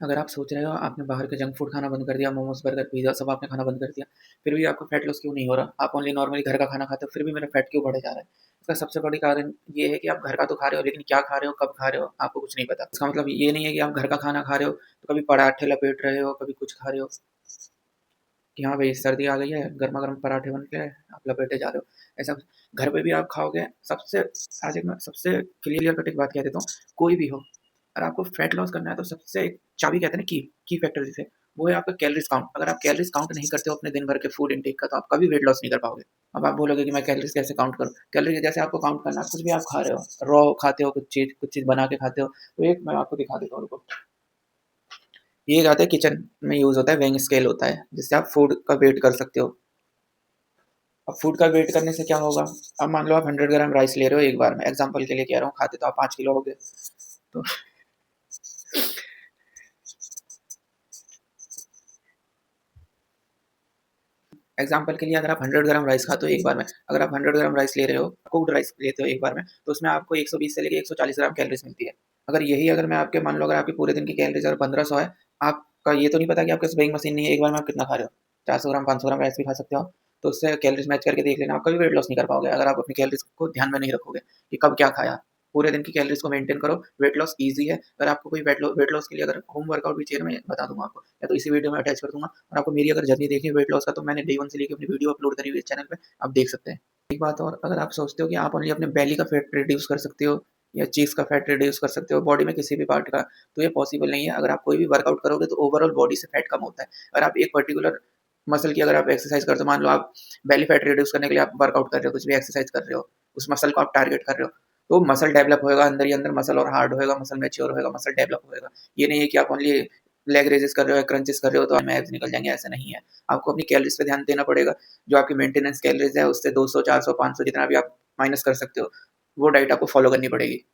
अगर आप सोच रहे हो आपने बाहर के जंक फूड खाना बंद कर दिया, मोमोज़, बर्गर, पिज़्ज़ा सब आपने खाना बंद कर दिया, फिर भी आपको फैट लॉस क्यों नहीं हो रहा? आप ओनली नॉर्मली घर का खाना खाते हो, फिर भी मेरा फैट क्यों बढ़े जा रहा है? इसका सबसे बड़ी कारण ये है कि आप घर का तो खा रहे हो, लेकिन क्या खा रहे हो, कब खा रहे हो, आपको कुछ नहीं पता। इसका मतलब ये नहीं है कि आप घर का खाना खा रहे हो, तो कभी पराठे लपेट रहे हो, कभी कुछ खा रहे हो कि हाँ भाई सर्दी आ गई है, गरमा-गरम पराठे बन गए, आप लपेटे जा रहे हो। ऐसा घर पे भी आप खाओगे सबसे आज एक मैं सबसे क्लियर कट एक बात कह देता हूँ, कोई भी हो, अगर आपको फैट लॉस करना है तो सबसे एक चाबी कहते हैं ना की फैक्टर जिसे, वो है आपका कैलोरीज़ काउंट। अगर आप कैलोरीज़ काउंट नहीं करते हो अपने दिन भर के फूड इनटेक का, तो आप कभी वेट लॉस नहीं कर पाओगे। अब आप बोलोगे कि मैं कैलोरीज़ कैसे काउंट करूँ? कैलोरी जैसे आपको काउंट करना है, कुछ भी आप खा रहे हो, रॉ खाते हो कुछ चीज़ बना के खाते हो, तो एक मैं आपको दिखा देता हूँ रुको। ये क्या होता है किचन में यूज़ होता है वेइंग स्केल होता है, जिससे आप फूड का वेट कर सकते हो। अब फूड का वेट करने से क्या होगा? अब मान लो आप 100 ग्राम राइस ले रहे हो एक बार में, एग्ज़ाम्पल के लिए कह रहा हूँ, खाते तो आप 5 किलो होगे। तो एग्ज़ाम्पल के लिए अगर आप 100 ग्राम राइस खाते हो एक बार में, अगर आप 100 ग्राम राइस ले रहे हो, कुक्ड राइस लेते हो एक बार में, तो उसमें आपको 120 से लेके 140 ग्राम कैलोरीज़ मिलती है। अगर मैं आपके मान लो अगर आपकी पूरे दिन की कैलोरीज़ अगर 1500 है, आपका ये तो नहीं पता कि आपके पास वेइंग मशीन नहीं है, एक बार में आप कितना खा रहे हो? 400 ग्राम, 500 ग्राम राइस भी खा सकते हो आप। तो उससे कैलोरीज़ मैच करके देख लेना, आप कभी वेट लॉस नहीं कर पाओगे, अगर आप अपनी कैलोरीज़ को ध्यान में नहीं रखोगे कि कब क्या खाया। पूरे दिन की कैलोरीज़ को मेंटेन करो, वेट लॉस ईज़ी है। अगर आपको कोई वेट लॉस के लिए अगर होम वर्कआउट भी चाहिए, मैं बता दूँगा आपको, या तो इसी वीडियो में अटैच कर दूँगा। और आपको मेरी अगर जर्नी देखनी है वेट लॉस का, तो मैंने डे 1 से लेके अपनी वीडियो अपलोड करी हुई है चैनल पे, आप देख सकते हैं। एक बात और, अगर आप सोचते हो कि आप ओनली अपने बेली का फैट रिड्यूस कर सकते हो या चीज़ का फैट रिड्यूस कर सकते हो बॉडी में किसी भी पार्ट का, तो ये पॉसिबल नहीं है। अगर आप कोई भी वर्कआउट करोगे तो ओवरऑल बॉडी से फैट कम होता है। अगर आप एक पर्टिकुलर मसल की अगर आप एक्सरसाइज करते हो, मान लो आप बेली फैट रिड्यूस करने के लिए आप वर्कआउट कर रहे हो, कुछ भी एक्सरसाइज कर रहे हो, उस मसल को आप टारगेट कर रहे हो, तो मसल डेवलप होएगा, अंदर ही अंदर मसल और हार्ड होएगा, मसल मैच्योर होएगा, मसल डेवलप होएगा। ये नहीं है कि आप ओनली लेग रेज़ेस कर रहे हो या क्रंचेस कर रहे हो तो में एब्स निकल जाएँगे, ऐसा नहीं है। आपको अपनी कैलोरीज़ पे ध्यान देना पड़ेगा। जो आपकी मेंटेनेंस कैलोरीज़ है उससे 200, 400, 500 जितना भी आप माइनस कर सकते हो, वो डाइट आपको फॉलो करनी पड़ेगी।